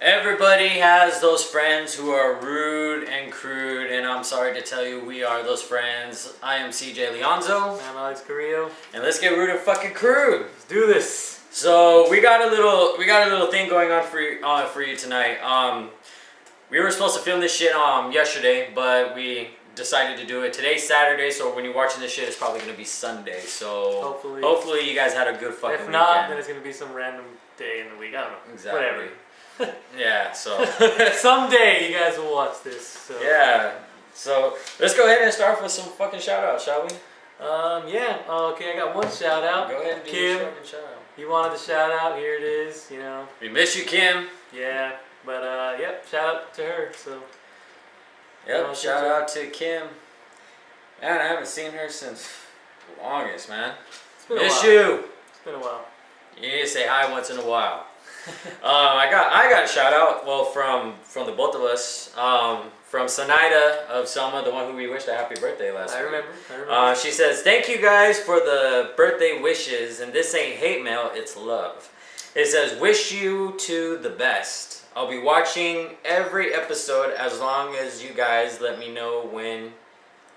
Everybody has those friends who are rude and crude, and I'm sorry to tell you, we are those friends. I am CJ Leonzo. I'm Alex Carrillo. And let's get rude and fucking crude. Let's do this. So we got a little thing going on for you tonight. We were supposed to film this shit yesterday, but we decided to do it. Today's Saturday, so when you're watching this shit, it's probably gonna be Sunday. So hopefully you guys had a good fucking weekend. If not, then it's gonna be some random day in the week. I don't know. Exactly. Whatever. Yeah, so someday you guys will watch this. So. Yeah. So let's go ahead and start with some fucking shout outs, shall we? Yeah. Okay, I got one shout out. Go ahead and do your fucking shout out. You wanted the shout out, here it is, you know. We miss you, Kim. Yeah, but yep, shout out to her, so. Yep, shout out to Kim. Man, I haven't seen her since August, man. It's been a miss while. you. It's been a while. You need to say hi once in a while. I got a shout out, well, from the both of us, from Sanaida of Selma, the one who we wished a happy birthday last week. I remember. She says, "Thank you guys for the birthday wishes, and this ain't hate mail, it's love." It says, "Wish you to the best. I'll be watching every episode as long as you guys let me know when.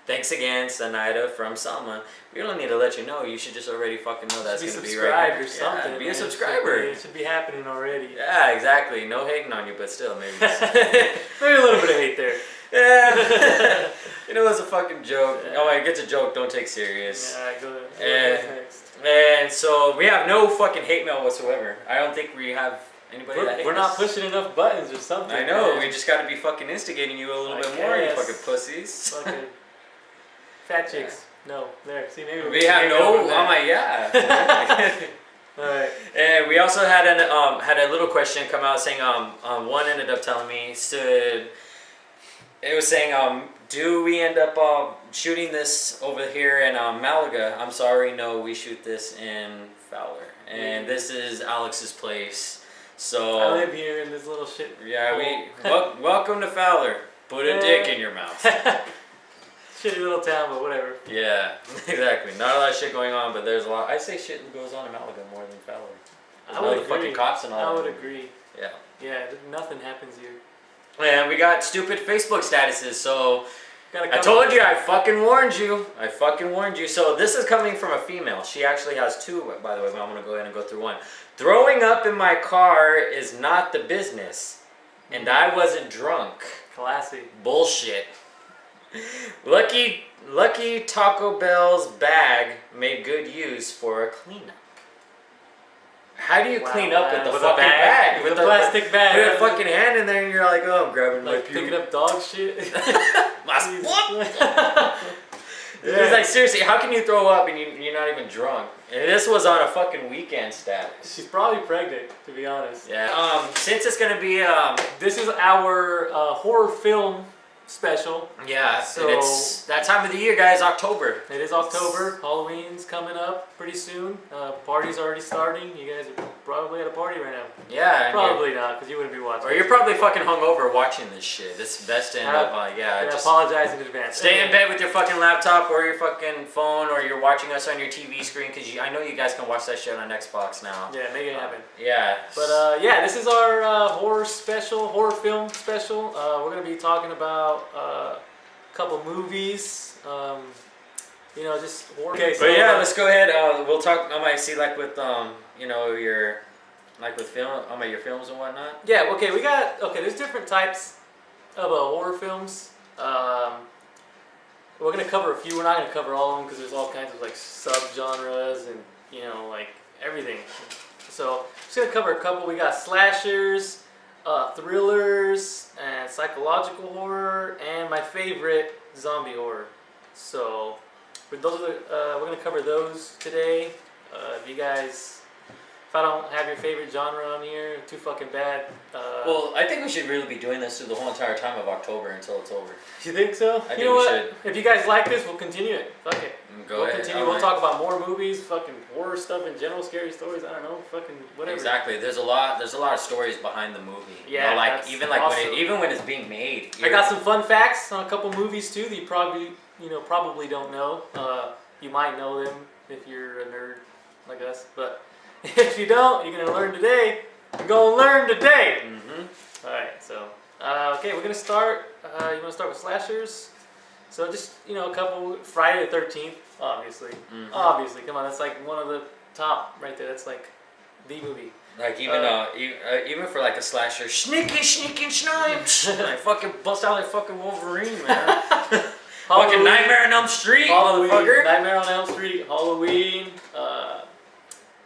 Thanks again, Sanaida from Selma." We don't need to let you know. You should just already fucking know that's going to be right here. Or something. Yeah, be a subscriber. It should be happening already. Yeah, exactly. No hating on you, but still, maybe. Maybe a little bit of hate there. Yeah. You know, it's a fucking joke. Yeah. Oh, it gets a joke. Don't take serious. Yeah, go ahead. And so we have no fucking hate mail whatsoever. I don't think we have anybody that hates We're not pushing enough buttons or something. I know. Man. We just got to be fucking instigating you a little bit more, you fucking pussies. Fucking fat chicks. No, there. See, maybe we have no. Oh my, yeah. All right. And we also had a little question come out saying one ended up telling me it was saying do we end up shooting this over here in Malaga? I'm sorry, no, we shoot this in Fowler, and this is Alex's place. So I live here in this little shit. Yeah, welcome to Fowler. Put a dick in your mouth. Shitty little town, but whatever. Yeah, exactly. Not a lot of shit going on, but there's a lot. I say shit goes on in Malaga more than Fowler. I would agree. Fucking cops and all. I would agree. Yeah. Yeah, nothing happens here. And we got stupid Facebook statuses, so I told you, I fucking warned you. So this is coming from a female. She actually has two, by the way, but I'm going to go ahead and go through one. "Throwing up in my car is not the business, and I wasn't drunk." Classy. Bullshit. Lucky Taco Bell's bag made good use for a cleanup. How do you clean up with the fucking bag? With the plastic bag. Put a fucking hand in there and you're like, oh, I'm grabbing my puke. Picking up dog shit. It's like, seriously, how can you throw up and you're not even drunk? And this was on a fucking weekend status. She's probably pregnant, to be honest. Yeah. Since it's going to be... this is our horror film special. Yeah, so it's that time of the year, guys. October. It is October. Halloween's coming up pretty soon. Party's already starting. You guys are probably at a party right now. Yeah. Probably not, because you wouldn't be watching. Or you're probably fucking hungover watching this shit. It's best to end up just apologize in advance. Stay in bed with your fucking laptop or your fucking phone, or you're watching us on your TV screen, because I know you guys can watch that shit on Xbox now. Yeah, make it happen. Yeah. But yeah, this is our horror film special. We're gonna be talking about a couple movies, you know, just horror. Okay, so, but yeah, let's go ahead. We'll talk. I might see like with you know, your film, your films and whatnot. Yeah. Okay, there's different types of horror films. We're gonna cover a few. We're not gonna cover all of them because there's all kinds of like sub-genres and, you know, like everything. So just gonna cover a couple. We got slashers, thrillers, and psychological horror, and my favorite, zombie horror. So those are we're gonna cover those today. If I don't have your favorite genre on here, too fucking bad. Well, I think we should really be doing this through the whole entire time of October until it's over. You think so? I think we should. If you guys like this, we'll continue it. Fuck it. We'll continue. We'll talk about more movies, fucking horror stuff in general, scary stories. I don't know, fucking whatever. Exactly. There's a lot of stories behind the movie. Yeah. You know, like even when it's being made. I got some fun facts on a couple movies too that you probably don't know. You might know them if you're a nerd like us, but if you don't, you're gonna learn today. You're gonna learn today. Mm-hmm. Okay, we're gonna start. You want to start with slashers? So just a couple. Friday the 13th, obviously. Mm-hmm. Obviously, come on, that's like one of the top right there. That's like the movie. Like even for like a slasher, sneaky snipes, like fucking bust out like fucking Wolverine, man. Fucking Nightmare on Elm Street, motherfucker. Nightmare on Elm Street, Halloween.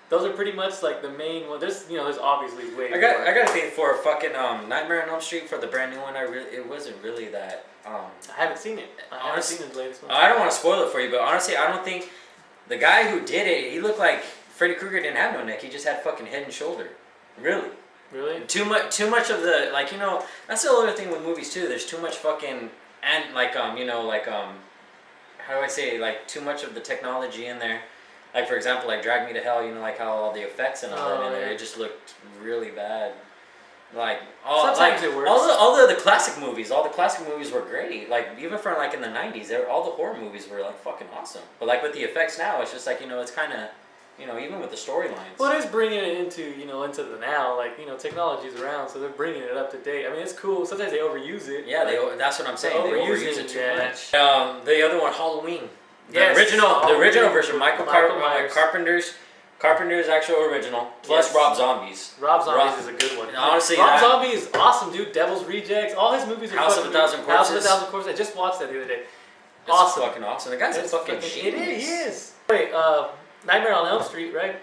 Those are pretty much like the main one. There's obviously way. I got to think for a fucking Nightmare on Elm Street for the brand new one. It wasn't really that. I haven't seen it. I haven't seen the latest one. I don't want to spoil it for you, but honestly, I don't think the guy who did it. He looked like Freddy Krueger didn't have no neck. He just had fucking head and should. Really. Really? Too much of the that's the other thing with movies too. There's too much fucking and how do I say, like, too much of the technology in there. Like, for example, like Drag Me to Hell, like how all the effects and all that in there, it just looked really bad. Like sometimes it works. All the classic movies, were great. Like even from like in the 90s, all the horror movies were like fucking awesome. But like with the effects now, it's just like it's kind of even with the storylines. Well, it is bringing it into the now. Like technology's around, so they're bringing it up to date. I mean, it's cool. Sometimes they overuse it. Yeah, that's what I'm saying. They overuse it too much. The other one, Halloween. The original version, Michael Carpenter's actual original, plus Rob Zombie's. Rob Zombie's is a good one. Honestly, Rob Zombie is awesome, dude. Devil's Rejects, all his movies are House of a Thousand Corpses. House of a Thousand Corpses. I just watched that the other day. Awesome. Fucking awesome. The guy's a fucking genius. It is. He is. Wait, Nightmare on Elm Street, right?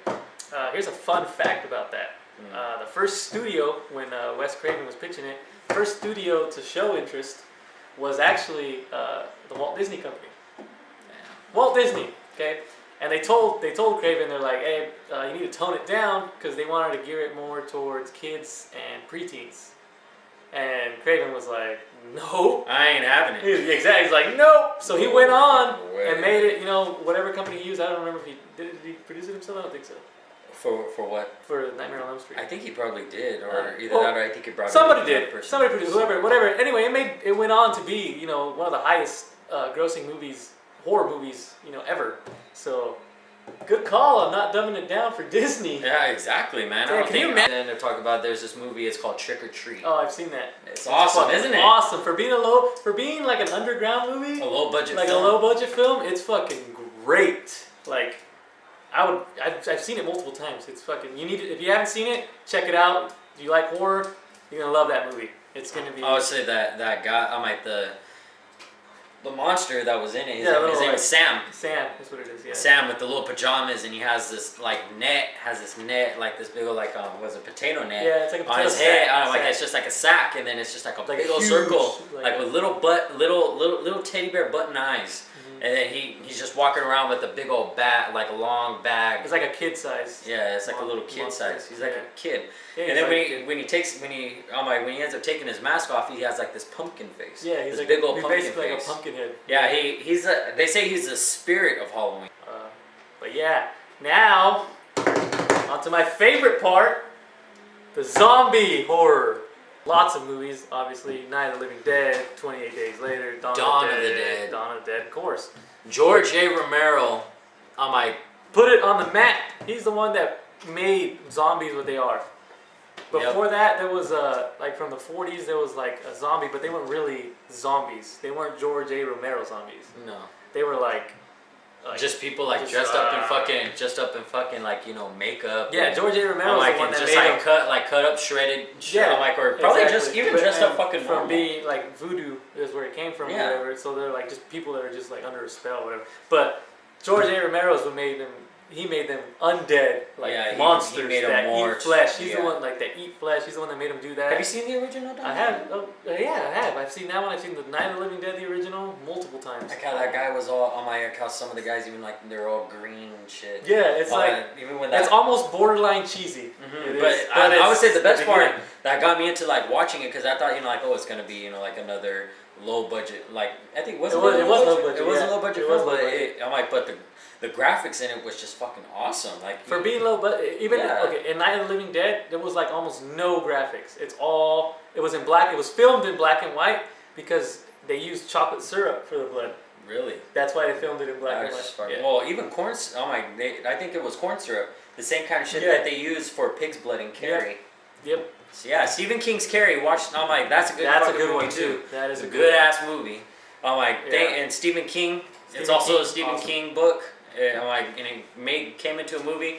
Here's a fun fact about that. The first studio, when Wes Craven was pitching it, first studio to show interest was actually the Walt Disney Company. Walt Disney, okay? And they told Craven, they're like, hey, you need to tone it down because they wanted to gear it more towards kids and preteens. And Craven was like, no. I ain't having it. Exactly. He's like, nope. So he went on and made it, whatever company he used. I don't remember if did he produce it himself? I don't think so. For what? For Nightmare on Elm Street. I think he probably did, or either that or I think he brought somebody did. Somebody produced, whatever. Anyway, it went on to be, one of the highest grossing horror movies, ever. So, good call on not dumbing it down for Disney. Yeah, exactly, man. Yeah, can you imagine? And they're talking about there's this movie. It's called Trick or Treat. Oh, I've seen that. It's awesome, isn't it? Awesome for being like an underground movie. A low budget. Like film. A low budget film. It's fucking great. Like, I've seen it multiple times. It's fucking. You need it if you haven't seen it. Check it out. If you like horror, you're gonna love that movie. It's gonna be. I would say that guy. I'm like the monster that was in it. His name is Sam. Sam, that's what it is. Yeah. Sam with the little pajamas, and he has this net, like this big old was a potato net. Yeah, it's like a potato on his head. It's just like a sack, and then it's just like a big old circle, like with little teddy bear button eyes. And then he's just walking around with a big old bat, like a long bag. It's like a kid size. Yeah, it's like a little kid size. He's like a kid. Yeah, and then when he ends up taking his mask off, he has like this pumpkin face. Yeah, he's this like big old pumpkin basically face. Like a pumpkin head. Yeah, they say he's the spirit of Halloween. But yeah, now on to my favorite part, the zombie horror. Lots of movies, obviously. Night of the Living Dead, 28 Days Later, Dawn of the Dead. Dawn of the Dead, of course. George A. Romero, put it on the map. He's the one that made zombies what they are. Before that, there was like from the 40s, there was like a zombie, but they weren't really zombies. They weren't George A. Romero zombies. No. They were like just people like dressed up in fucking like makeup. Yeah, George A. Romero was the one that just made cut up, shredded. Yeah, or probably exactly. just dressed up fucking from normal. being like voodoo is where it came from. Yeah. Or whatever. So they're like just people that are just like under a spell, or whatever. But George A. Romero is what made them. He made them undead, like monsters he made that more eat flesh. He's the one that eat flesh. He's the one that made them do that. Have you seen the original? I have. Yeah, I have. I've seen that one. I've seen the Night of the Living Dead, the original, multiple times. Like how that guy was all on my account. Some of the guys even like they're all green and shit. Yeah, it's even when it's almost borderline cheesy. Mm-hmm. But I would say the best part that got me into like watching it because I thought it's gonna be like another low budget I think it was low budget. It was a low budget film, but the graphics in it was just fucking awesome. Like for being low, but even in Night of the Living Dead, there was like almost no graphics. It was in black. It was filmed in black and white because they used chocolate syrup for the blood. Really? That's why they filmed it in black and white. Yeah. Well, even corn. I think it was corn syrup. The same kind of shit that they use for pig's blood in Carrie. Yep. So yeah, Stephen King's Carrie. Watched. I'm like, that's a good. That's a fucking good movie one too. That is it's a good one. ass movie. I'm like, Yeah. and Stephen King. It's Stephen also King, a Stephen awesome. King book. I'm like, and it came into a movie.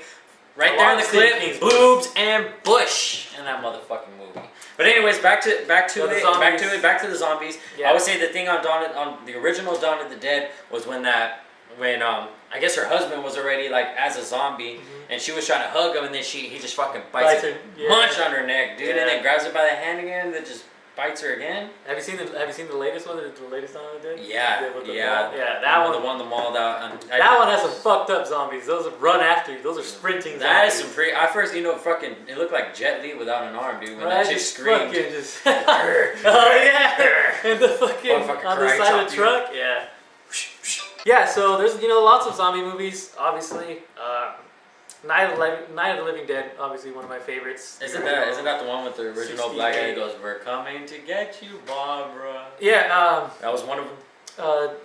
Right A there lot in the of Stephen clip, King's boobs and bush in that motherfucking movie. But anyways, back to the zombies. Yeah. I would say the thing on the original Dawn of the Dead was when I guess her husband was already like as a zombie, and she was trying to hug him, and then he just fucking bites Bites her, her, yeah. munch on her neck, dude, Yeah. and then grabs her by the hand again, and then just bites her again. Have you seen the latest one? The latest Dawn of the Dead? Yeah, With the yeah, mall? Yeah. That one. the one the mall that. That one has some fucked up zombies. Those run after you. Those are sprinting. That is zombies. some pretty. I first, fucking. It looked like Jet Li without an arm, dude. When Right, that chick just screamed. fucking just. Oh yeah. And the fucking Motherfucker on the karate side chop of the you. truck. Yeah. Yeah. So there's lots of zombie movies. Obviously, Night of the Living Dead. Obviously one of my favorites. Isn't that the one with the original black guy 68. that goes, "We're coming to get you, Barbara"? Yeah. That was one of them.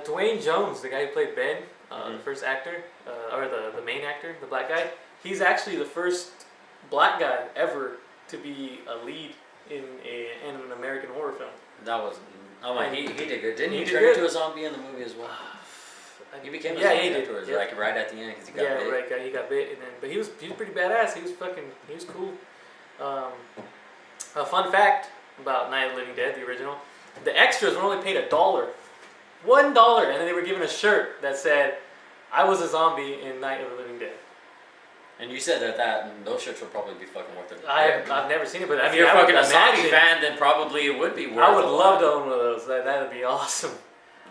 Dwayne Jones, the guy who played Ben, the first actor, or the main actor, the black guy. He's actually the first black guy ever to be a lead in an American horror film. That was. Oh my, he did good. Didn't he did turn good. into a zombie in the movie as well? He became a Yeah, zombie he did. afterwards, Yep. like right at the end, because he got Yeah, bit. right. He got bit, and then but he was pretty badass. He was cool. A fun fact about Night of the Living Dead, the original, the extras were only paid $1, $1, and then they were given a shirt that said, "I was a zombie in Night of the Living Dead." And you said that those shirts would probably be fucking worth it. I've never seen it, but I If mean, you're I would fucking a zombie imagine- fan, then probably it would be worth. I would a love lot. to own one of those. That'd be awesome.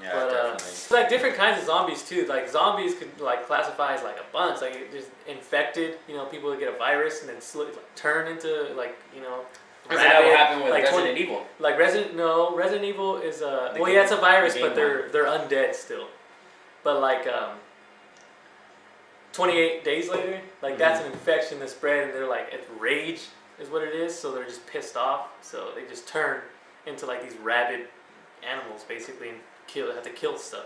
Yeah, But definitely. it's like different kinds of zombies too. Like zombies could like classify as like a bunch. Like just infected, people that get a virus and then turn into like Is that what happened with like Resident Evil? Like Resident Evil is a The well, yeah, it's a game- virus, the but game they're undead still. But like 28 days later, like that's an infection that spread, and they're like it's rage is what it is. So they're just pissed off. So they just turn into like these rabid animals basically and have to kill stuff.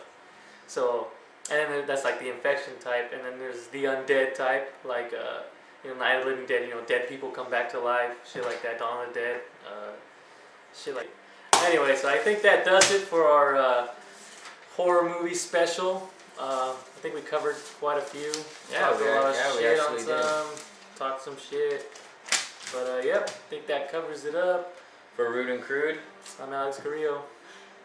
So and then that's like the infection type, and then there's the undead type, like Night of the Living Dead. Dead people come back to life, shit like that. Dawn of the Dead, shit like. Anyway, so I think that does it for our horror movie special. I think we covered quite a few. Yeah, Talked a lot of we shit on actually some. Talked some shit. But yep, I think that covers it up. For Rude and Crude. I'm Alex Carrillo.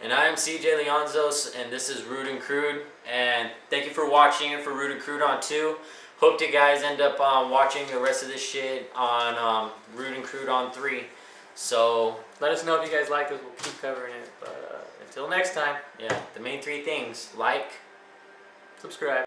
And I am CJ Leonzos, and this is Rude and Crude. And thank you for watching and for Rude and Crude on 2. Hope you guys end up watching the rest of this shit on Rude and Crude on 3. So Let us know if you guys like this. We'll keep covering it. But until next time, yeah, the main 3 things: like, subscribe.